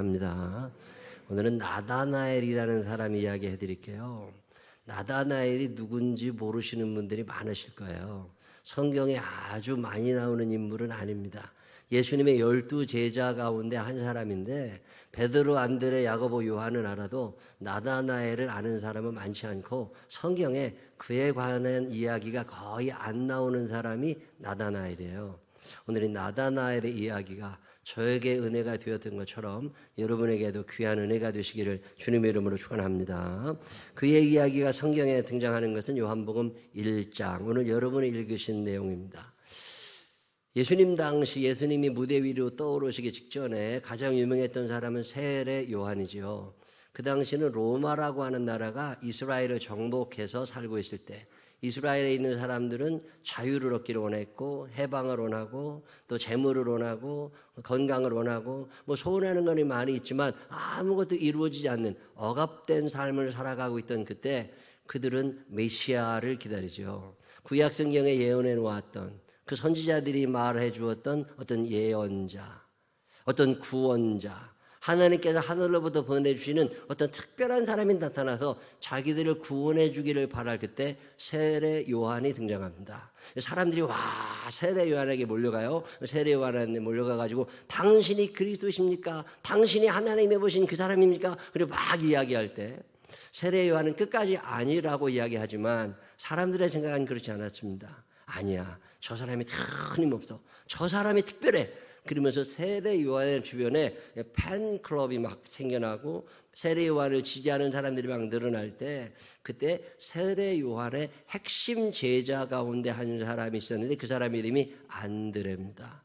합니다. 오늘은 나다나엘이라는 사람 이야기 해드릴게요. 나다나엘이 누군지 모르시는 분들이 많으실 거예요. 성경에 아주 많이 나오는 인물은 아닙니다. 예수님의 12 제자 가운데 한 사람인데 베드로, 안드레, 야고보, 요한은 알아도 나다나엘을 아는 사람은 많지 않고 성경에 그에 관한 이야기가 거의 안 나오는 사람이 나다나엘이에요. 오늘 이 나다나엘의 이야기가 저에게 은혜가 되었던 것처럼 여러분에게도 귀한 은혜가 되시기를 주님의 이름으로 축원합니다. 그의 이야기가 성경에 등장하는 것은 요한복음 1장, 오늘 여러분이 읽으신 내용입니다. 예수님 당시 예수님이 무대 위로 떠오르시기 직전에 가장 유명했던 사람은 세례 요한이지요. 그 당시는 로마라고 하는 나라가 이스라엘을 정복해서 살고 있을 때 이스라엘에 있는 사람들은 자유를 얻기를 원했고 해방을 원하고 또 재물을 원하고 건강을 원하고 소원하는 것이 많이 있지만 아무것도 이루어지지 않는 억압된 삶을 살아가고 있던 그때 그들은 메시아를 기다리죠. 구약 성경에 예언해 놓았던 그 선지자들이 말해 주었던 어떤 예언자, 어떤 구원자, 하나님께서 하늘로부터 보내주시는 어떤 특별한 사람이 나타나서 자기들을 구원해 주기를 바랄 그때 세례 요한이 등장합니다. 사람들이 와 세례 요한에게 몰려가요. 세례 요한에게 몰려가가지고 당신이 그리스도십니까? 당신이 하나님이 보신 그 사람입니까? 그리고 막 이야기할 때 세례 요한은 끝까지 아니라고 이야기하지만 사람들의 생각은 그렇지 않았습니다. 아니야, 저 사람이 틀림없어, 저 사람이 특별해. 그러면서 세례 요한의 주변에 팬클럽이 막 생겨나고 세례 요한을 지지하는 사람들이 막 늘어날 때 그때 세례 요한의 핵심 제자 가운데 한 사람이 있었는데 그 사람 이름이 안드레입니다.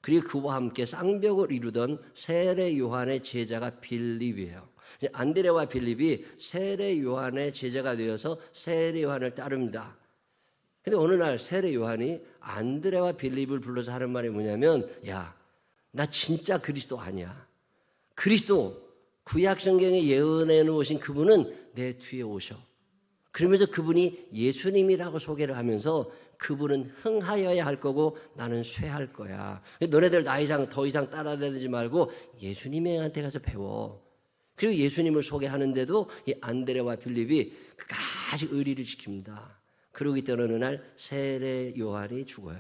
그리고 그와 함께 쌍벽을 이루던 세례 요한의 제자가 빌립이에요. 안드레와 빌립이 세례 요한의 제자가 되어서 세례 요한을 따릅니다. 근데 어느 날 세례 요한이 안드레와 빌립을 불러서 하는 말이 뭐냐면, 야, 나 진짜 그리스도 아니야. 그리스도 구약 성경에 예언해 놓으신 그분은 내 뒤에 오셔. 그러면서 그분이 예수님이라고 소개를 하면서 그분은 흥하여야 할 거고 나는 쇠할 거야. 너네들 더 이상 따라다니지 말고 예수님한테 가서 배워. 그리고 예수님을 소개하는데도 이 안드레와 빌립이 끝까지 의리를 지킵니다. 그러고 있던 어느 날 세례 요한이 죽어요.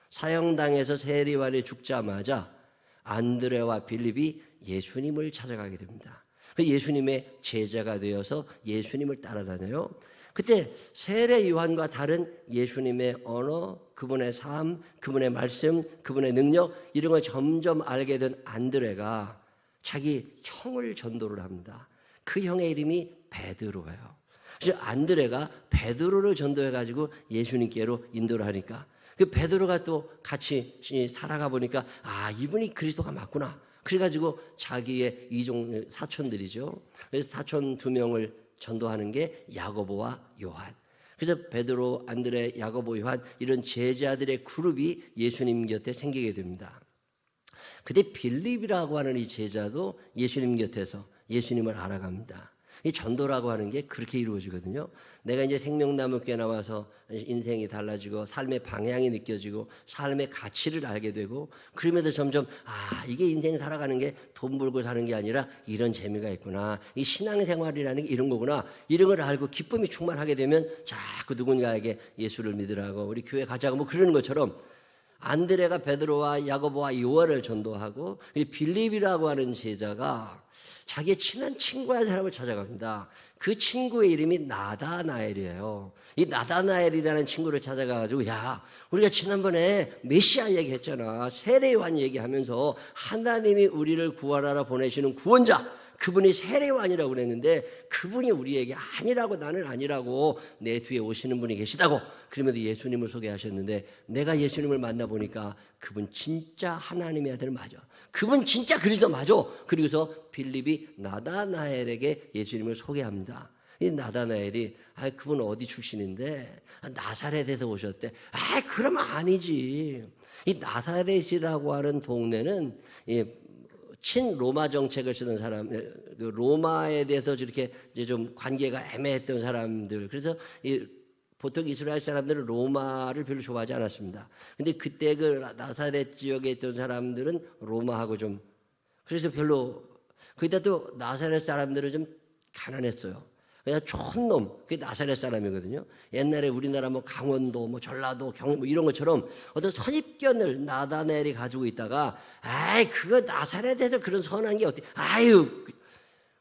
사형당해서 세례 요한이 죽자마자 안드레와 빌립이 예수님을 찾아가게 됩니다. 예수님의 제자가 되어서 예수님을 따라다녀요. 그때 세례 요한과 다른 예수님의 언어, 그분의 삶, 그분의 말씀, 그분의 능력 이런 걸 점점 알게 된 안드레가 자기 형을 전도를 합니다. 그 형의 이름이 베드로예요. 그래서 안드레가 베드로를 전도해가지고 예수님께로 인도를 하니까 그 베드로가 또 같이 살아가 보니까 아, 이분이 그리스도가 맞구나. 그래가지고 자기의 이종 사촌들이죠. 그래서 사촌 2명을 전도하는 게 야고보와 요한. 그래서 베드로, 안드레, 야고보, 요한 이런 제자들의 그룹이 예수님 곁에 생기게 됩니다. 그때 빌립이라고 하는 이 제자도 예수님 곁에서 예수님을 알아갑니다. 이 전도라고 하는 게 그렇게 이루어지거든요. 내가 이제 생명나무께 나와서 인생이 달라지고 삶의 방향이 느껴지고 삶의 가치를 알게 되고 그러면서 점점 이게 인생 살아가는 게 돈 벌고 사는 게 아니라 이런 재미가 있구나. 이 신앙생활이라는 게 이런 거구나. 이런 걸 알고 기쁨이 충만하게 되면 자꾸 누군가에게 예수를 믿으라고 우리 교회 가자고 그러는 것처럼 안드레가 베드로와 야고보와 요한을 전도하고 빌립이라고 하는 제자가 자기의 친한 친구의 사람을 찾아갑니다. 그 친구의 이름이 나다나엘이에요. 이 나다나엘이라는 친구를 찾아가가지고 야, 우리가 지난번에 메시아 얘기했잖아. 세례 요한 얘기하면서 하나님이 우리를 구원하러 보내시는 구원자, 그분이 세례 요한이라고 그랬는데 그분이 우리에게 아니라고, 나는 아니라고, 내 뒤에 오시는 분이 계시다고 그러면서 예수님을 소개하셨는데 내가 예수님을 만나보니까 그분 진짜 하나님의 아들 맞아. 그분 진짜 그리스도 맞아. 그리고서 빌립이 나다나엘에게 예수님을 소개합니다. 이 나다나엘이 그분 어디 출신인데 나사렛에서 오셨대. 그러면 아니지. 이 나사렛이라고 하는 동네는 친 로마 정책을 쓰던 사람, 로마에 대해서 이렇게 이제 좀 관계가 애매했던 사람들. 그래서 보통 이스라엘 사람들은 로마를 별로 좋아하지 않았습니다. 근데 그때 그 나사렛 지역에 있던 사람들은 로마하고 좀 그래서 별로 거기다 또 나사렛 사람들은 좀 가난했어요. 그냥 촌놈, 그게 나사렛 사람이거든요. 옛날에 우리나라 뭐 강원도, 뭐 전라도, 경북 뭐 이런 것처럼 어떤 선입견을 나다나엘이 가지고 있다가, 아이 그거 나사렛에서 그런 선한 게 어떻게? 아유,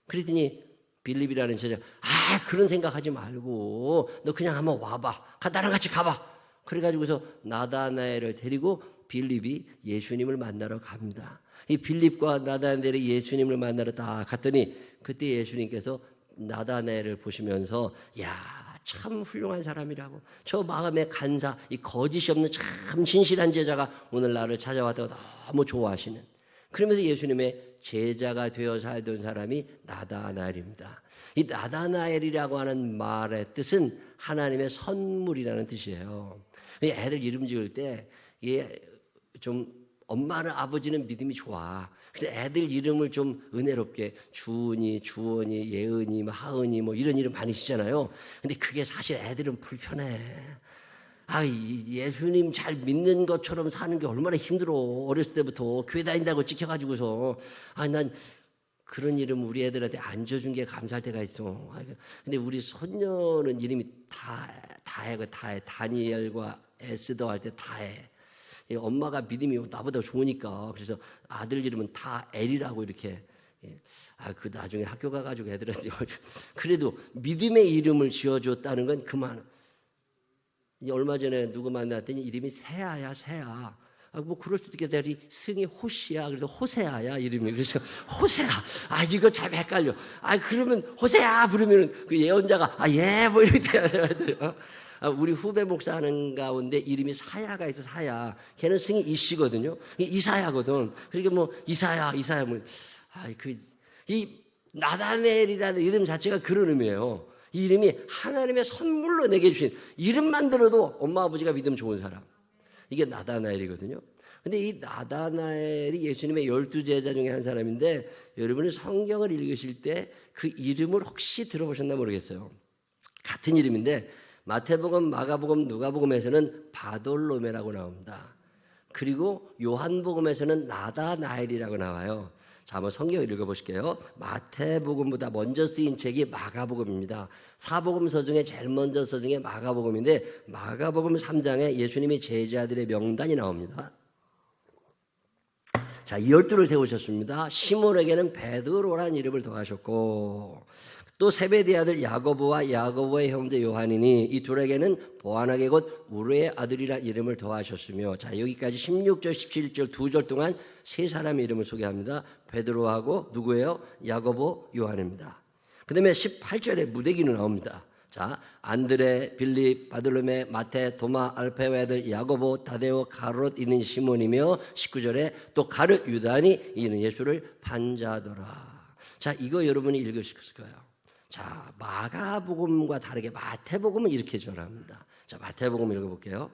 그랬더니 빌립이라는 제자, 아 그런 생각하지 말고 너 그냥 한번 와봐, 나랑 같이 가봐. 그래가지고서 나다나엘을 데리고 빌립이 예수님을 만나러 갑니다. 이 빌립과 나다나엘이 예수님을 만나러 다 갔더니 그때 예수님께서 나다나엘을 보시면서 야, 참 훌륭한 사람이라고, 저 마음의 간사, 이 거짓이 없는 참 신실한 제자가 오늘 나를 찾아왔다고 너무 좋아하시는, 그러면서 예수님의 제자가 되어 살던 사람이 나다나엘입니다. 이 나다나엘이라고 하는 말의 뜻은 하나님의 선물이라는 뜻이에요. 애들 이름 지을 때 좀 엄마는 아버지는 믿음이 좋아. 근데 애들 이름을 좀 은혜롭게 주은이, 주원이, 예은이, 하은이 뭐 이런 이름 많이 쓰잖아요. 근데 그게 사실 애들은 불편해. 아, 예수님 잘 믿는 것처럼 사는 게 얼마나 힘들어. 어렸을 때부터 교회 다닌다고 찍혀가지고서. 난 그런 이름 우리 애들한테 안 줘준 게 감사할 때가 있어. 근데 우리 손녀는 이름이 다해. 다니엘과 에스더 할 때 다해. 엄마가 믿음이 나보다 좋으니까 그래서 아들 이름은 다 엘이라고 이렇게. 그 나중에 학교 가가지고 애들한테 그래도 믿음의 이름을 지어줬다는 건 그만. 얼마 전에 누구 만났더니 이름이 세아야, 세아. 뭐 그럴 수도 있겠다. 승이 호시야. 그래서 호세아야 이름이. 그래서 호세아. 이거 참 헷갈려. 그러면 호세아 부르면 그 예언자가 예 뭐 이렇게 돼야 돼요. 우리 후배 목사 하는 가운데 이름이 사야가 있어. 사야. 걔는 승이 이씨거든요. 이사야거든. 그러니까 뭐 이사야 뭐. 이 나다나엘이라는 이름 자체가 그런 의미예요. 이 이름이 하나님의 선물로 내게 주신, 이름만 들어도 엄마 아버지가 믿음 좋은 사람, 이게 나다나엘이거든요. 근데 이 나다나엘이 예수님의 12제자 중에 한 사람인데, 여러분이 성경을 읽으실 때 그 이름을 혹시 들어보셨나 모르겠어요. 같은 이름인데 마태복음, 마가복음, 누가복음에서는 바돌로메라고 나옵니다. 그리고 요한복음에서는 나다나엘이라고 나와요. 자, 한번 성경 읽어보실게요. 마태복음보다 먼저 쓰인 책이 마가복음입니다. 사복음서 중에 제일 먼저 써진 게 마가복음인데, 마가복음 3장에 예수님이 제자들의 명단이 나옵니다. 자, 12를 세우셨습니다. 시몬에게는 베드로라는 이름을 더하셨고, 또 세베대 아들 야고보와 야고보의 형제 요한이니 이 둘에게는 보아나게 곧 우르의 아들이라 이름을 더하셨으며. 자, 여기까지 16절 17절 2절 동안 세 사람의 이름을 소개합니다. 베드로하고 누구예요? 야고보, 요한입니다. 그 다음에 18절에 무대기는 나옵니다. 자, 안드레, 빌립, 바돌로메, 마테, 도마, 알페의 아들 야고보, 다데오, 가롯 있는 시몬이며 19절에 또 가룟 유다니 이는 예수를 반자더라. 자, 이거 여러분이 읽으실 거예요. 자, 마가복음과 다르게 마태복음은 이렇게 전합니다. 자, 마태복음 읽어볼게요.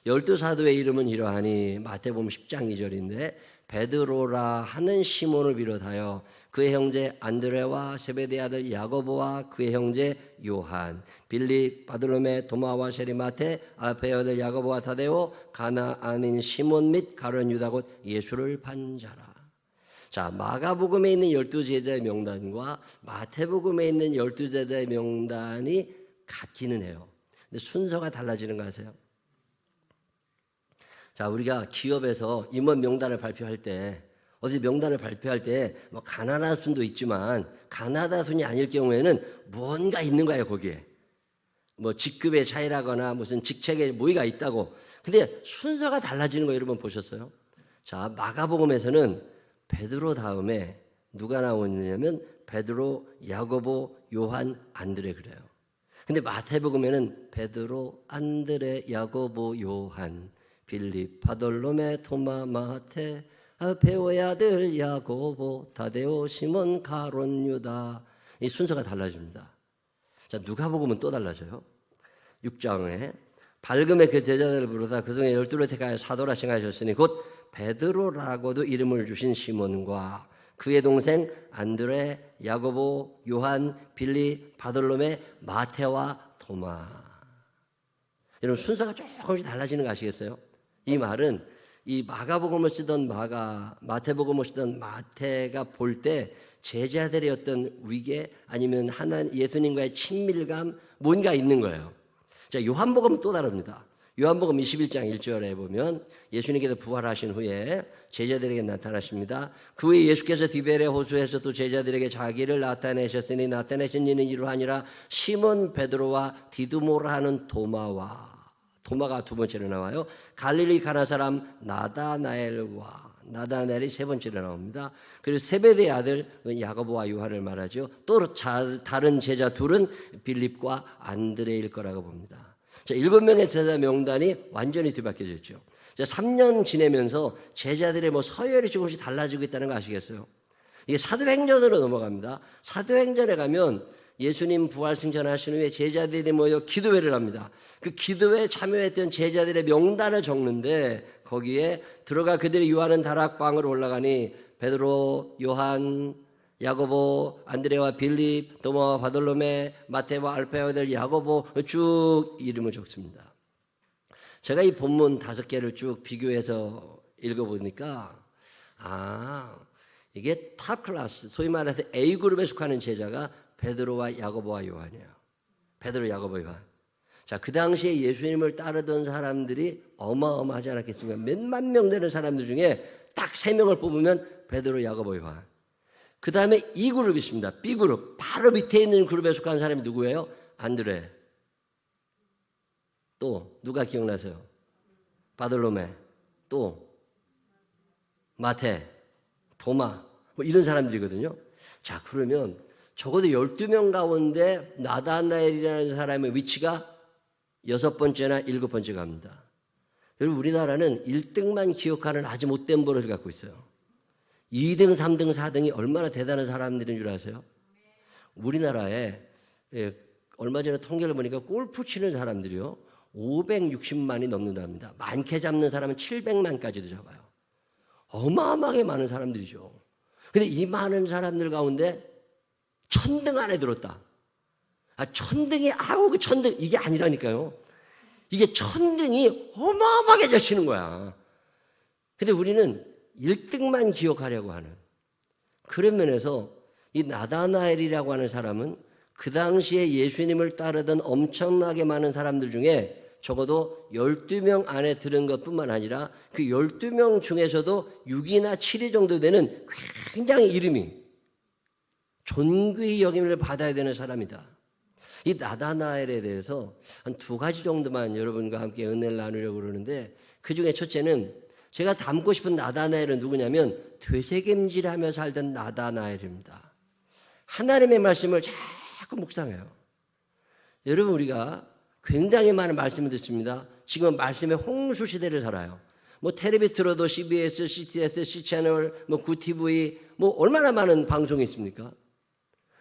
12사도의 이름은 이러하니, 마태복음 10장 2절인데 베드로라 하는 시몬을 비롯하여 그의 형제 안드레와 세베대 아들 야고보와 그의 형제 요한, 빌립, 바돌로메, 도마와 세리마테, 알페의 아들 야고보와 다데오, 가나안인 시몬 및 가룟 유다 곧 예수를 반자라. 자, 마가복음에 있는 12제자의 명단과 마태복음에 있는 12제자의 명단이 같기는 해요. 근데 순서가 달라지는 거 아세요? 자, 우리가 기업에서 임원 명단을 발표할 때, 어디 명단을 발표할 때 뭐 가나다 순도 있지만 가나다 순이 아닐 경우에는 무언가 있는 거예요, 거기에. 뭐 직급의 차이라거나 무슨 직책의 모의가 있다고. 근데 순서가 달라지는 거 여러분 보셨어요? 자, 마가복음에서는 베드로 다음에 누가 나오느냐면 베드로, 야고보, 요한, 안드레 그래요. 근데 마태복음에는 베드로, 안드레, 야고보, 요한, 빌립, 바돌로메, 토마, 마테, 알페오의 아들 야고보, 다데오, 시몬, 가롯, 유다. 이 순서가 달라집니다. 자, 누가복음은 또 달라져요. 6장에 밝음에 그 제자들을 부르다 그 중에 12를 택하여 사도라 칭하셨으니 곧 베드로라고도 이름을 주신 시몬과 그의 동생 안드레, 야고보, 요한, 빌립, 바돌로메, 마테와 도마. 여러분 순서가 조금씩 달라지는 거 아시겠어요? 이 말은 이 마가복음을 쓰던 마태복음을 쓰던 마태가 볼 때 제자들의 어떤 위계 아니면 예수님과의 친밀감 뭔가 있는 거예요. 자, 요한복음은 또 다릅니다. 요한복음 21장 1절에 보면 예수님께서 부활하신 후에 제자들에게 나타나십니다. 그 후에 예수께서 디베레 호수에서 또 제자들에게 자기를 나타내셨으니 나타내신 이는 이러하니라 시몬 베드로와 디두모라 하는 도마가 두 번째로 나와요. 갈릴리 가나 사람 나다나엘이 세 번째로 나옵니다. 그리고 세베대의 아들 야고보와 요한을 말하죠. 또 다른 제자 둘은 빌립과 안드레일 거라고 봅니다. 자, 7명의 제자 명단이 완전히 뒤바뀌어졌죠. 자, 3년 지내면서 제자들의 서열이 조금씩 달라지고 있다는 거 아시겠어요? 이게 사도행전으로 넘어갑니다. 사도행전에 가면 예수님 부활 승천하신 후에 제자들이 모여 기도회를 합니다. 그 기도회에 참여했던 제자들의 명단을 적는데 거기에 들어가 그들이 유하는 다락방으로 올라가니 베드로, 요한, 야고보, 안드레와 빌립, 도마와 바돌로메, 마테와 알페의 아들 야고보 쭉 이름을 적습니다. 제가 이 본문 5개를 쭉 비교해서 읽어보니까 이게 탑 클래스, 소위 말해서 A그룹에 속하는 제자가 베드로와 야고보와 요한이에요. 베드로, 야고보, 요한. 자, 그 당시에 예수님을 따르던 사람들이 어마어마하지 않았겠습니까? 몇만 명 되는 사람들 중에 딱 3명을 뽑으면 베드로, 야고보, 요한. 그 다음에 이 그룹이 있습니다. B그룹. 바로 밑에 있는 그룹에 속한 사람이 누구예요? 안드레. 또 누가 기억나세요? 바돌로메. 또 마테, 도마. 이런 사람들이거든요. 자, 그러면 적어도 12명 가운데 나다나엘이라는 사람의 위치가 6번째나 7번째 갑니다. 여러분, 우리나라는 1등만 기억하는 아주 못된 버릇을 갖고 있어요. 2등, 3등, 4등이 얼마나 대단한 사람들인 줄 아세요? 우리나라에 얼마 전에 통계를 보니까 골프 치는 사람들이요 560만이 넘는답니다. 많게 잡는 사람은 700만까지도 잡아요. 어마어마하게 많은 사람들이죠. 근데 이 많은 사람들 가운데 1000등 안에 들었다. 천등이 그 천등 이게 아니라니까요. 이게 1000등이 어마어마하게 잘 치는 거야. 근데 우리는 1등만 기억하려고 하는 그런 면에서 이 나다나엘이라고 하는 사람은 그 당시에 예수님을 따르던 엄청나게 많은 사람들 중에 적어도 12명 안에 들은 것뿐만 아니라 그 12명 중에서도 6이나 7위 정도 되는 굉장히 이름이 존귀히 여김을 받아야 되는 사람이다. 이 나다나엘에 대해서 한 2가지 정도만 여러분과 함께 은혜를 나누려고 그러는데 그 중에 첫째는 제가 닮고 싶은 나다나엘은 누구냐면 되새김질하며 살던 나다나엘입니다. 하나님의 말씀을 자꾸 묵상해요. 여러분, 우리가 굉장히 많은 말씀을 듣습니다. 지금 말씀의 홍수 시대를 살아요. 텔레비 틀어도 CBS, CTS, C채널, 구TV 얼마나 많은 방송이 있습니까?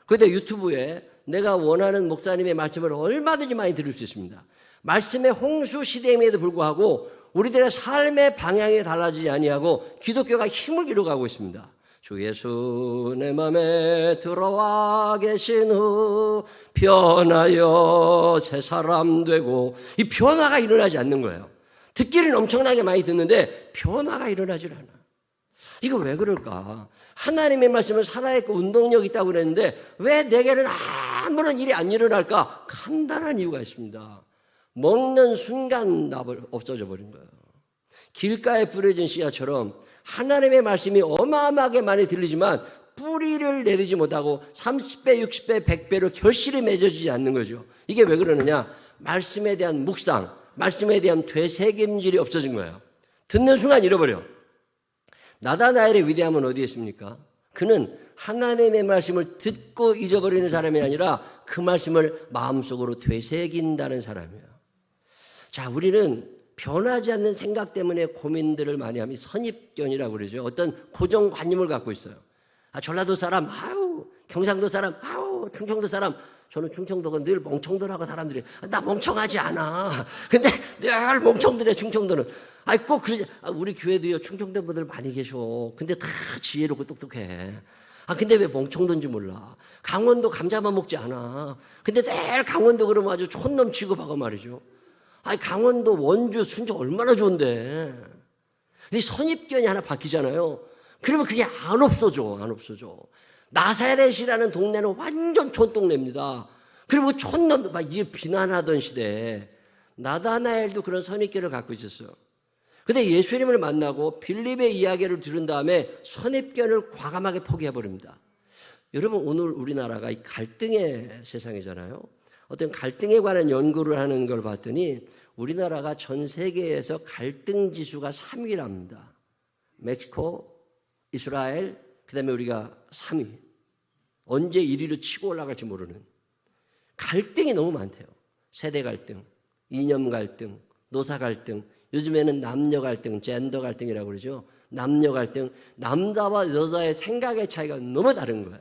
그런데 유튜브에 내가 원하는 목사님의 말씀을 얼마든지 많이 들을 수 있습니다. 말씀의 홍수 시대임에도 불구하고 우리들의 삶의 방향이 달라지지 아니하고 기독교가 힘을 잃어가고 있습니다. 주 예수 내 맘에 들어와 계신 후 변하여 새 사람 되고 이 변화가 일어나지 않는 거예요. 듣기는 엄청나게 많이 듣는데 변화가 일어나질 않아. 이거 왜 그럴까? 하나님의 말씀은 살아있고 운동력이 있다고 그랬는데 왜 내게는 아무런 일이 안 일어날까? 간단한 이유가 있습니다. 먹는 순간 없어져 버린 거예요. 길가에 뿌려진 씨앗처럼 하나님의 말씀이 어마어마하게 많이 들리지만 뿌리를 내리지 못하고 30배, 60배, 100배로 결실이 맺어지지 않는 거죠. 이게 왜 그러느냐? 말씀에 대한 묵상, 말씀에 대한 되새김질이 없어진 거예요. 듣는 순간 잃어버려. 나다나엘의 위대함은 어디에 있습니까? 그는 하나님의 말씀을 듣고 잊어버리는 사람이 아니라 그 말씀을 마음속으로 되새긴다는 사람이에요. 자, 우리는 변하지 않는 생각 때문에 고민들을 많이 하면 선입견이라고 그러죠. 어떤 고정관념을 갖고 있어요. 전라도 사람, 경상도 사람, 충청도 사람. 저는 충청도가 늘 멍청들하고 사람들이 나 멍청하지 않아. 근데 늘 멍청들해 충청도는. 꼭 그러지. 우리 교회도요 충청도 분들 많이 계셔. 근데 다 지혜롭고 똑똑해. 근데 왜 멍청든지 몰라. 강원도 감자만 먹지 않아. 근데 늘 강원도 그러면 아주 촌놈 취급하고 말이죠. 강원도, 원주, 순천 얼마나 좋은데. 근데 선입견이 하나 바뀌잖아요. 그러면 그게 안 없어져. 나사렛이라는 동네는 완전 촌동네입니다. 그리고 촌놈들 막 이게 비난하던 시대에 나다나엘도 그런 선입견을 갖고 있었어요. 근데 예수님을 만나고 빌립의 이야기를 들은 다음에 선입견을 과감하게 포기해버립니다. 여러분, 오늘 우리나라가 이 갈등의 세상이잖아요. 어떤 갈등에 관한 연구를 하는 걸 봤더니 우리나라가 전 세계에서 갈등 지수가 3위랍니다. 멕시코, 이스라엘, 그 다음에 우리가 3위. 언제 1위로 치고 올라갈지 모르는. 갈등이 너무 많대요. 세대 갈등, 이념 갈등, 노사 갈등, 요즘에는 남녀 갈등, 젠더 갈등이라고 그러죠. 남녀 갈등, 남자와 여자의 생각의 차이가 너무 다른 거예요.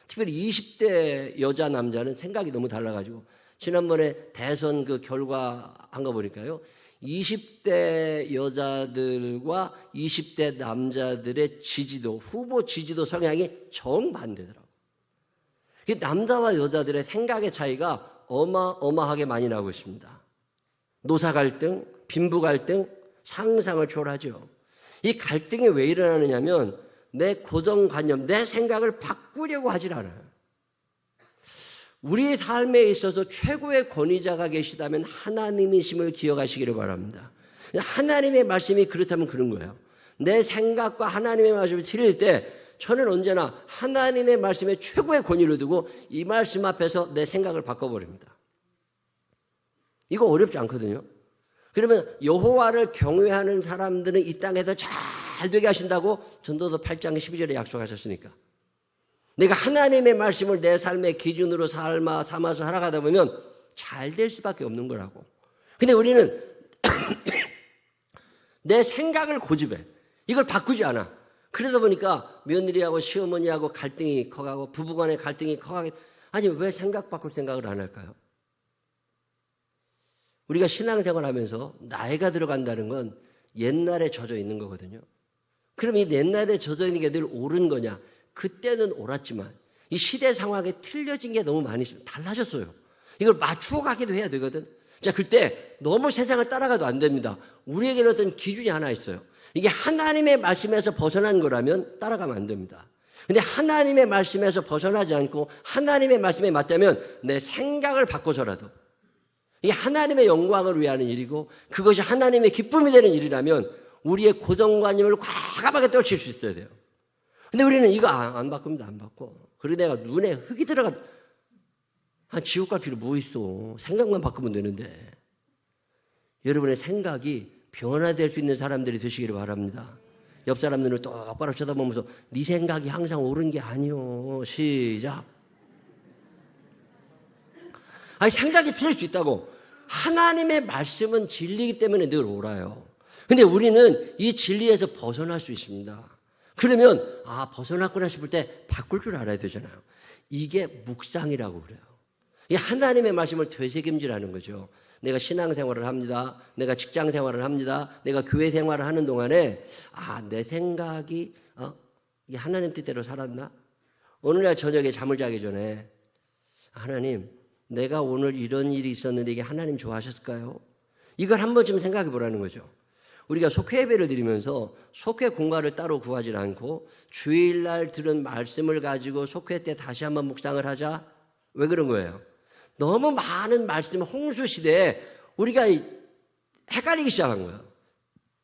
특별히 20대 여자 남자는 생각이 너무 달라가지고 지난번에 대선 그 결과 한 거 보니까요, 20대 여자들과 20대 남자들의 지지도, 후보 지지도 성향이 정반대더라고요. 남자와 여자들의 생각의 차이가 어마어마하게 많이 나고 있습니다. 노사 갈등, 빈부 갈등, 상상을 초월하죠. 이 갈등이 왜 일어나느냐면 내 고정관념, 내 생각을 바꾸려고 하질 않아요. 우리의 삶에 있어서 최고의 권위자가 계시다면 하나님이심을 기억하시기를 바랍니다. 하나님의 말씀이 그렇다면 그런 거예요. 내 생각과 하나님의 말씀을 틀릴 때 저는 언제나 하나님의 말씀에 최고의 권위를 두고 이 말씀 앞에서 내 생각을 바꿔버립니다. 이거 어렵지 않거든요. 그러면 여호와를 경외하는 사람들은 이 땅에서 잘 되게 하신다고 전도서 8장 12절에 약속하셨으니까. 내가 하나님의 말씀을 내 삶의 기준으로 삼아서 살아가다 보면 잘 될 수밖에 없는 거라고. 근데 우리는 내 생각을 고집해. 이걸 바꾸지 않아. 그러다 보니까 며느리하고 시어머니하고 갈등이 커가고 부부간의 갈등이 커가게. 아니, 왜 생각 바꿀 생각을 안 할까요? 우리가 신앙생활 하면서 나이가 들어간다는 건 옛날에 젖어 있는 거거든요. 그럼 이 옛날에 젖어 있는 게 늘 옳은 거냐? 그때는 옳았지만 이 시대 상황에 틀려진 게 너무 많이 있습니다. 달라졌어요. 이걸 맞추어 가기도 해야 되거든. 자, 그때 너무 세상을 따라가도 안 됩니다. 우리에게는 어떤 기준이 하나 있어요. 이게 하나님의 말씀에서 벗어난 거라면 따라가면 안 됩니다. 근데 하나님의 말씀에서 벗어나지 않고 하나님의 말씀에 맞다면 내 생각을 바꿔서라도 이게 하나님의 영광을 위하는 일이고 그것이 하나님의 기쁨이 되는 일이라면 우리의 고정관념을 과감하게 떨칠 수 있어야 돼요. 근데 우리는 이거 안 바꿉니다. 안 바꿔. 그리고 내가 눈에 흙이 들어가. 지옥 갈 필요 뭐 있어. 생각만 바꾸면 되는데. 여러분의 생각이 변화될 수 있는 사람들이 되시기를 바랍니다. 옆 사람 눈을 똑바로 쳐다보면서 네 생각이 항상 옳은 게 아니요. 시작. 아니, 생각이 틀릴 수 있다고. 하나님의 말씀은 진리이기 때문에 늘 옳아요. 근데 우리는 이 진리에서 벗어날 수 있습니다. 그러면 벗어났구나 싶을 때 바꿀 줄 알아야 되잖아요. 이게 묵상이라고 그래요. 이 하나님의 말씀을 되새김질하는 거죠. 내가 신앙생활을 합니다. 내가 직장생활을 합니다. 내가 교회생활을 하는 동안에 내 생각이 이게 하나님 뜻대로 살았나? 어느 날 저녁에 잠을 자기 전에 하나님, 내가 오늘 이런 일이 있었는데 이게 하나님 좋아하셨을까요? 이걸 한 번쯤 생각해 보라는 거죠. 우리가 속회 예배를 드리면서 속회 공간을 따로 구하지 않고 주일날 들은 말씀을 가지고 속회 때 다시 한번 묵상을 하자. 왜 그런 거예요? 너무 많은 말씀, 홍수 시대에 우리가 헷갈리기 시작한 거예요.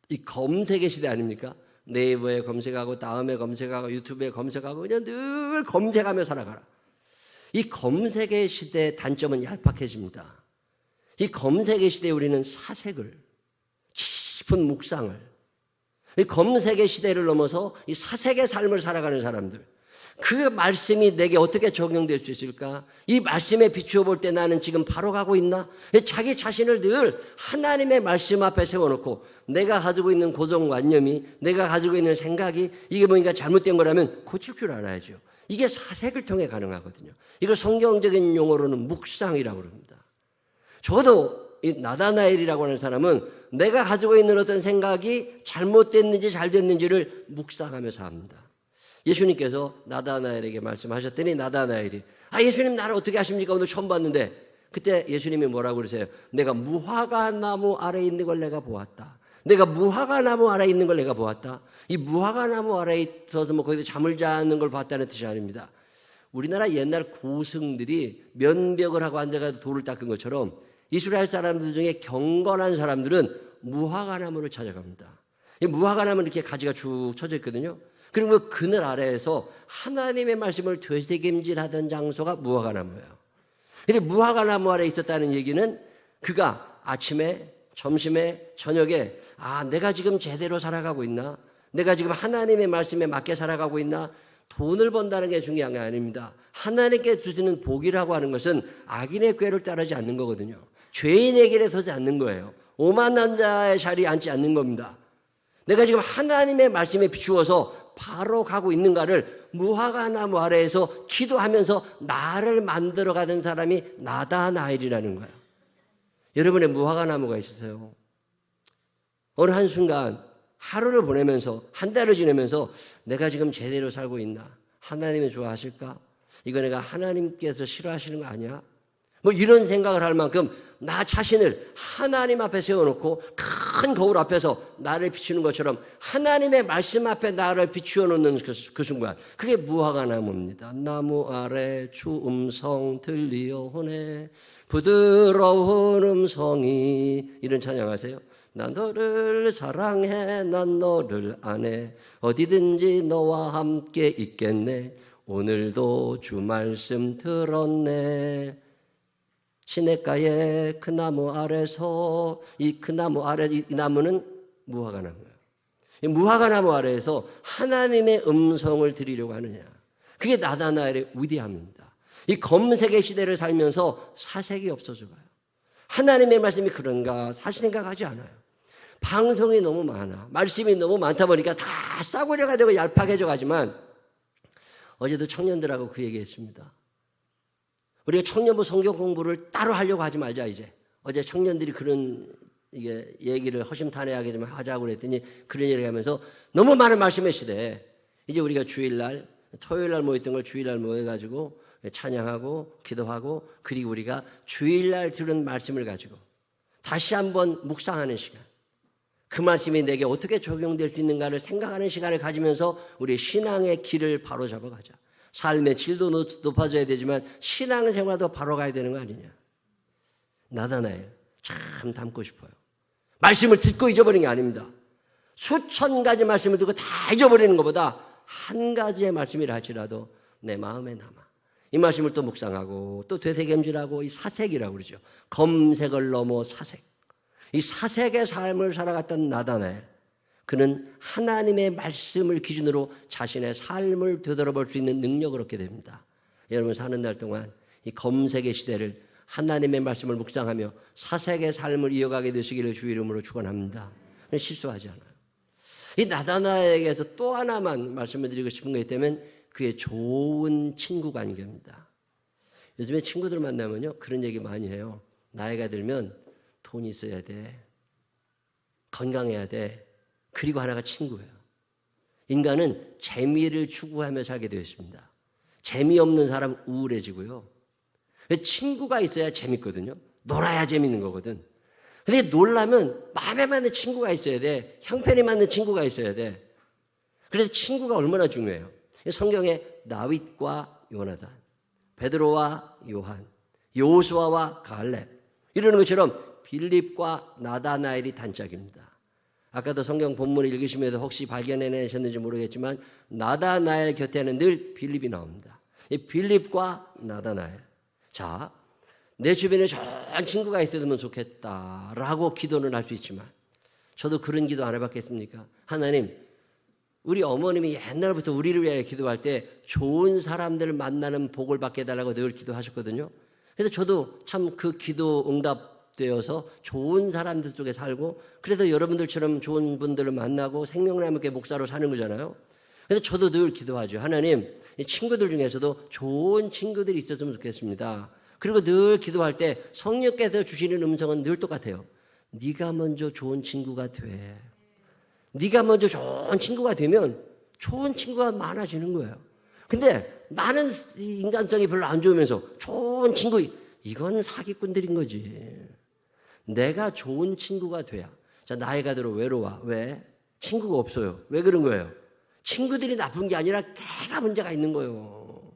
이 검색의 시대 아닙니까? 네이버에 검색하고 다음에 검색하고 유튜브에 검색하고 그냥 늘 검색하며 살아가라. 이 검색의 시대의 단점은 얄팍해집니다. 이 검색의 시대에 우리는 사색을, 깊은 묵상을, 이 검색의 시대를 넘어서 이 사색의 삶을 살아가는 사람들, 그 말씀이 내게 어떻게 적용될 수 있을까? 이 말씀에 비추어 볼 때 나는 지금 바로 가고 있나? 자기 자신을 늘 하나님의 말씀 앞에 세워놓고 내가 가지고 있는 고정관념이, 내가 가지고 있는 생각이 이게 뭔가 잘못된 거라면 고칠 줄 알아야죠. 이게 사색을 통해 가능하거든요. 이걸 성경적인 용어로는 묵상이라고 합니다. 저도 이 나다나엘이라고 하는 사람은 내가 가지고 있는 어떤 생각이 잘못됐는지 잘 됐는지를 묵상하면서 합니다. 예수님께서 나다나엘에게 말씀하셨더니 나다나엘이 예수님 나를 어떻게 아십니까? 오늘 처음 봤는데. 그때 예수님이 뭐라고 그러세요? 내가 무화과 나무 아래에 있는 걸 내가 보았다. 내가 무화과 나무 아래에 있는 걸 내가 보았다. 이 무화과 나무 아래에 있어서 뭐 거기서 잠을 자는 걸 봤다는 뜻이 아닙니다. 우리나라 옛날 고승들이 면벽을 하고 앉아서 돌을 닦은 것처럼 이스라엘 사람들 중에 경건한 사람들은 무화과 나무를 찾아갑니다. 이 무화과 나무는 이렇게 가지가 쭉 쳐져 있거든요. 그리고 그 그늘 아래에서 하나님의 말씀을 되새김질하던 장소가 무화과 나무예요. 그런데 무화과 나무 아래에 있었다는 얘기는 그가 아침에, 점심에, 저녁에 내가 지금 제대로 살아가고 있나? 내가 지금 하나님의 말씀에 맞게 살아가고 있나? 돈을 번다는 게 중요한 게 아닙니다. 하나님께 주시는 복이라고 하는 것은 악인의 꾀를 따르지 않는 거거든요. 죄인의 길에 서지 않는 거예요. 오만한 자의 자리에 앉지 않는 겁니다. 내가 지금 하나님의 말씀에 비추어서 바로 가고 있는가를 무화과 나무 아래에서 기도하면서 나를 만들어가던 사람이 나다나엘이라는 거예요. 여러분의 무화과 나무가 있으세요? 어느 한순간 하루를 보내면서 한 달을 지내면서 내가 지금 제대로 살고 있나? 하나님이 좋아하실까? 이거 내가 하나님께서 싫어하시는 거 아니야? 뭐 이런 생각을 할 만큼 나 자신을 하나님 앞에 세워놓고 큰 거울 앞에서 나를 비추는 것처럼 하나님의 말씀 앞에 나를 비추어 놓는 그 순간, 그게 무화과 나무입니다. 나무 아래 주 음성 들리오네 부드러운 음성이, 이런 찬양하세요. 난 너를 사랑해, 난 너를 아네, 어디든지 너와 함께 있겠네, 오늘도 주 말씀 들었네. 시냇가에 그 나무 아래서, 이 나무는 무화과 나무예요. 이 무화과 나무 아래에서 하나님의 음성을 들으려고 하느냐, 그게 나다나엘의 위대함입니다. 이 검색의 시대를 살면서 사색이 없어져 가요. 하나님의 말씀이 그런가 사실 생각하지 않아요. 방송이 너무 많아, 말씀이 너무 많다 보니까 다 싸구려가 되고 얄팍해져 가지만, 어제도 청년들하고 그 얘기했습니다. 우리가 청년부 성경 공부를 따로 하려고 하지 말자 이제. 어제 청년들이 그런 얘기를 허심탄회하게 좀 하자고 그랬더니 그런 얘기를 하면서 너무 많은 말씀의 시대에 이제 우리가 주일날, 토요일날 모였던 걸 주일날 모여가지고 찬양하고 기도하고, 그리고 우리가 주일날 들은 말씀을 가지고 다시 한번 묵상하는 시간, 그 말씀이 내게 어떻게 적용될 수 있는가를 생각하는 시간을 가지면서 우리 신앙의 길을 바로 잡아가자. 삶의 질도 높아져야 되지만 신앙생활도 바로 가야 되는 거 아니냐. 나다나엘 참 닮고 싶어요. 말씀을 듣고 잊어버린 게 아닙니다. 수천 가지 말씀을 듣고 다 잊어버리는 것보다 한 가지의 말씀이라 할지라도 내 마음에 남아. 이 말씀을 또 묵상하고 또 되새김질하고, 이 사색이라고 그러죠. 검색을 넘어 사색. 이 사색의 삶을 살아갔던 나다나엘, 그는 하나님의 말씀을 기준으로 자신의 삶을 되돌아볼 수 있는 능력을 얻게 됩니다. 여러분 사는 날 동안 이 검색의 시대를 하나님의 말씀을 묵상하며 사색의 삶을 이어가게 되시기를 주의 이름으로 축원합니다. 실수하지 않아요. 이 나다나엘에게서 또 하나만 말씀을 드리고 싶은 게 있다면 그의 좋은 친구 관계입니다. 요즘에 친구들 만나면요 그런 얘기 많이 해요. 나이가 들면 돈이 있어야 돼, 건강해야 돼, 그리고 하나가 친구예요. 인간은 재미를 추구하며 살게 되어 있습니다. 재미없는 사람 우울해지고요. 친구가 있어야 재밌거든요. 놀아야 재밌는 거거든. 근데 놀라면 마음에 맞는 친구가 있어야 돼. 형편에 맞는 친구가 있어야 돼. 그래서 친구가 얼마나 중요해요. 성경에 다윗과 요나단, 베드로와 요한, 여호수아와 갈렙, 이러는 것처럼 빌립과 나다나엘이 단짝입니다. 아까도 성경 본문을 읽으시면서 혹시 발견해내셨는지 모르겠지만 나다나엘 곁에는 늘 빌립이 나옵니다. 이 빌립과 나다나엘. 자, 내 주변에 좋은 친구가 있었으면 좋겠다라고 기도는 할 수 있지만, 저도 그런 기도 안 해봤겠습니까? 하나님, 우리 어머님이 옛날부터 우리를 위해 기도할 때 좋은 사람들을 만나는 복을 받게 해달라고 늘 기도하셨거든요. 그래서 저도 참 그 기도 응답되어서 좋은 사람들 속에 살고, 그래서 여러분들처럼 좋은 분들을 만나고 생명나무 교회 목사로 사는 거잖아요. 그래서 저도 늘 기도하죠. 하나님, 이 친구들 중에서도 좋은 친구들이 있었으면 좋겠습니다. 그리고 늘 기도할 때 성령께서 주시는 음성은 늘 똑같아요. 네가 먼저 좋은 친구가 돼. 네가 먼저 좋은 친구가 되면 좋은 친구가 많아지는 거예요. 근데 나는 인간성이 별로 안 좋으면서 좋은 친구, 이건 사기꾼들인 거지. 내가 좋은 친구가 돼야, 자, 나이가 들어 외로워. 왜? 친구가 없어요. 왜 그런 거예요? 친구들이 나쁜 게 아니라 걔가 문제가 있는 거예요.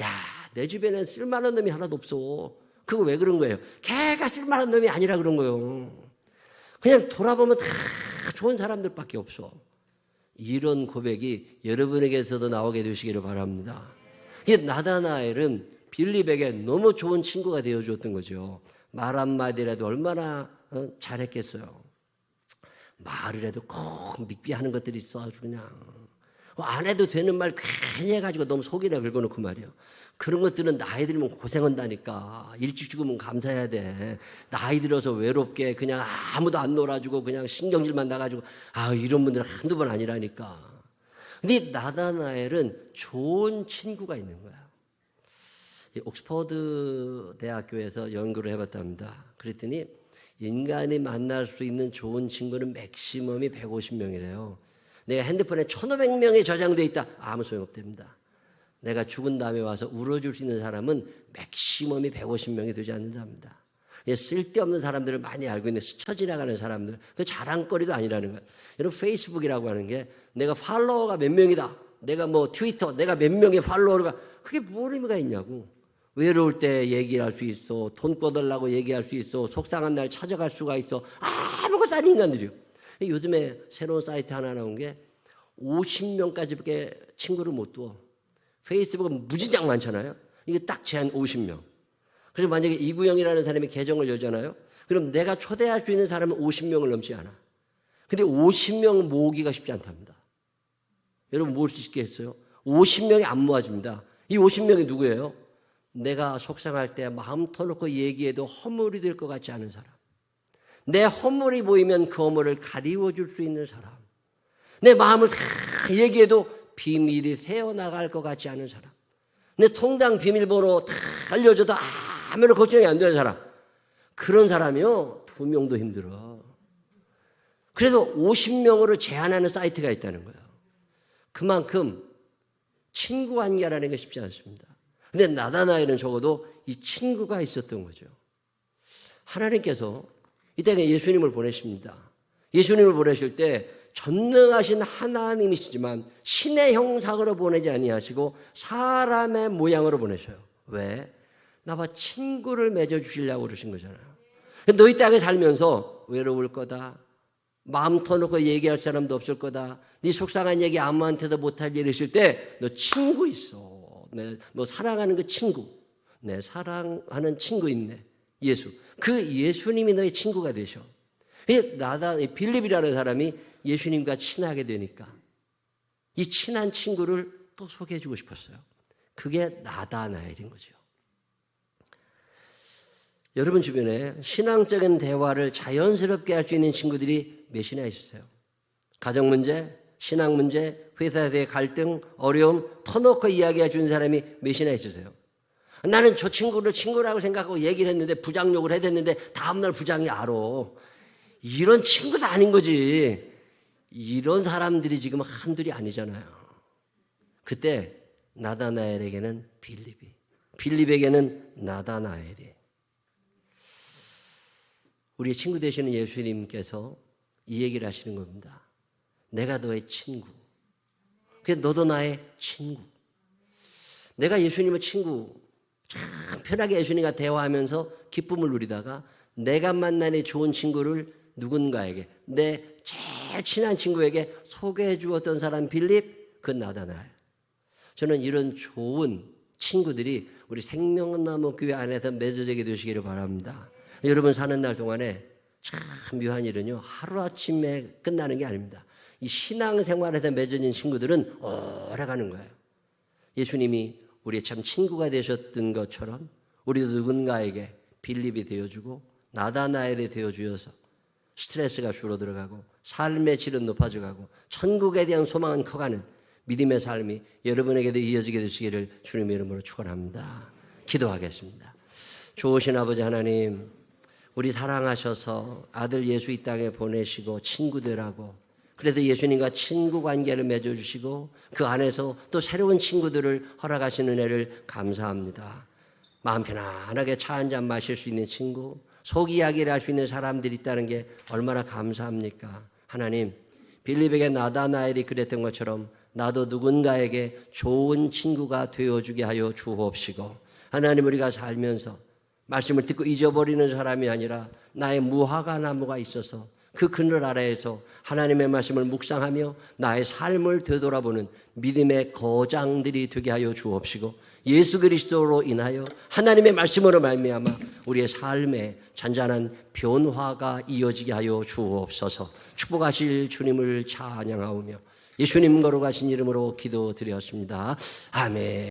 야, 내 주변엔 쓸만한 놈이 하나도 없어. 그거 왜 그런 거예요? 걔가 쓸만한 놈이 아니라 그런 거예요. 그냥 돌아보면 다 좋은 사람들밖에 없어. 이런 고백이 여러분에게서도 나오게 되시기를 바랍니다. 이 나다나엘은 빌립에게 너무 좋은 친구가 되어주었던 거죠. 말 한마디라도 얼마나 잘했겠어요. 말을 해도 꼭 믹비하는 것들이 있어. 아주 그냥 안 해도 되는 말 괜히 해가지고 너무 속이나 긁어놓고 말이에요. 그런 것들은 나이 들면 고생한다니까. 일찍 죽으면 감사해야 돼. 나이 들어서 외롭게 그냥 아무도 안 놀아주고 그냥 신경질만 나가지고 이런 분들은 한두 번 아니라니까. 근데 나다나엘은 좋은 친구가 있는 거야. 옥스퍼드 대학교에서 연구를 해봤답니다. 그랬더니 인간이 만날 수 있는 좋은 친구는 맥시멈이 150명이래요. 내가 핸드폰에 1500명이 저장되어 있다. 아무 소용없답니다. 내가 죽은 다음에 와서 울어줄 수 있는 사람은 맥시멈이 150명이 되지 않는답니다. 쓸데없는 사람들을 많이 알고 있는 스쳐 지나가는 사람들, 그 자랑거리도 아니라는 거예요. 여러분 페이스북이라고 하는 게 내가 팔로워가 몇 명이다. 내가 뭐 트위터 내가 몇 명의 팔로워가 그게 뭘 의미가 있냐고. 외로울 때 얘기할 수 있어. 돈 꿔달라고 얘기할 수 있어. 속상한 날 찾아갈 수가 있어. 아무것도 아닌 인간들이요. 요즘에 새로운 사이트 하나 나온 게 50명까지밖에 친구를 못 둬. 페이스북은 무진장 많잖아요. 이게 딱 제한 50명. 그래서 만약에 이구영이라는 사람이 계정을 열잖아요. 그럼 내가 초대할 수 있는 사람은 50명을 넘지 않아. 근데 50명 모으기가 쉽지 않답니다. 여러분 모을 수 있겠어요? 50명이 안 모아집니다. 이 50명이 누구예요? 내가 속상할 때 마음 터놓고 얘기해도 허물이 될 것 같지 않은 사람. 내 허물이 보이면 그 허물을 가리워줄 수 있는 사람. 내 마음을 다 얘기해도 비밀이 새어나갈 것 같지 않은 사람. 내 통장 비밀번호 다 알려줘도 아무런 걱정이 안 되는 사람. 그런 사람이요 2명도 힘들어. 그래서 50명으로 제한하는 사이트가 있다는 거예요. 그만큼 친구 관계라는 게 쉽지 않습니다. 근데 나다나엘은 적어도 이 친구가 있었던 거죠. 하나님께서 이 땅에 예수님을 보내십니다. 예수님을 보내실 때 전능하신 하나님이시지만 신의 형상으로 보내지 아니하시고 사람의 모양으로 보내셔요. 왜? 나와 친구를 맺어주시려고 그러신 거잖아요. 너희 땅에 살면서 외로울 거다. 마음 터놓고 얘기할 사람도 없을 거다. 네 속상한 얘기 아무한테도 못할 일 있을 때 너 친구 있어. 너 사랑하는 그 친구. 내 사랑하는 친구 있네. 예수. 그 예수님이 너의 친구가 되셔. 빌립이라는 사람이 예수님과 친하게 되니까 이 친한 친구를 또 소개해 주고 싶었어요. 그게 나다나엘인 거죠. 여러분 주변에 신앙적인 대화를 자연스럽게 할 수 있는 친구들이 몇이나 있으세요? 가정 문제, 신앙 문제, 회사에서의 갈등, 어려움 터놓고 이야기해 주는 사람이 몇이나 있으세요? 나는 저 친구를 친구라고 생각하고 얘기를 했는데 부장욕을 해댔는데 다음날 부장이 알아. 이런 친구도 아닌 거지. 이런 사람들이 지금 한둘이 아니잖아요. 그때 나다나엘에게는 빌립이, 빌립에게는 나다나엘이. 우리의 친구 되시는 예수님께서 이 얘기를 하시는 겁니다. 내가 너의 친구. 그래서 너도 나의 친구. 내가 예수님의 친구, 참 편하게 예수님과 대화하면서 기쁨을 누리다가 내가 만난 이 좋은 친구를 누군가에게, 내 제일 친한 친구에게 소개해 주었던 사람 빌립, 그 나다나엘. 저는 이런 좋은 친구들이 우리 생명나무 교회 안에서 맺어지게 되시기를 바랍니다. 여러분 사는 날 동안에 참 묘한 일은요, 하루아침에 끝나는 게 아닙니다. 이 신앙생활에서 맺어진 친구들은 오래 가는 거예요. 예수님이 우리의 참 친구가 되셨던 것처럼 우리도 누군가에게 빌립이 되어주고 나다나엘이 되어주어서 스트레스가 줄어들어가고 삶의 질은 높아져가고 천국에 대한 소망은 커가는 믿음의 삶이 여러분에게도 이어지게 되시기를 주님의 이름으로 축원합니다. 기도하겠습니다. 좋으신 아버지 하나님, 우리 사랑하셔서 아들 예수 이 땅에 보내시고 친구 되라고, 그래서 예수님과 친구 관계를 맺어주시고 그 안에서 또 새로운 친구들을 허락하시는 은혜를 감사합니다. 마음 편안하게 차 한잔 마실 수 있는 친구, 속 이야기를 할 수 있는 사람들이 있다는 게 얼마나 감사합니까? 하나님, 빌립에게 나다나엘이 그랬던 것처럼 나도 누군가에게 좋은 친구가 되어주게 하여 주옵시고, 하나님, 우리가 살면서 말씀을 듣고 잊어버리는 사람이 아니라 나의 무화과 나무가 있어서 그 그늘 아래에서 하나님의 말씀을 묵상하며 나의 삶을 되돌아보는 믿음의 거장들이 되게 하여 주옵시고, 예수 그리스도로 인하여 하나님의 말씀으로 말미암아 우리의 삶에 잔잔한 변화가 이어지게 하여 주옵소서. 축복하실 주님을 찬양하오며 예수님 거룩하신 이름으로 기도드렸습니다. 아멘.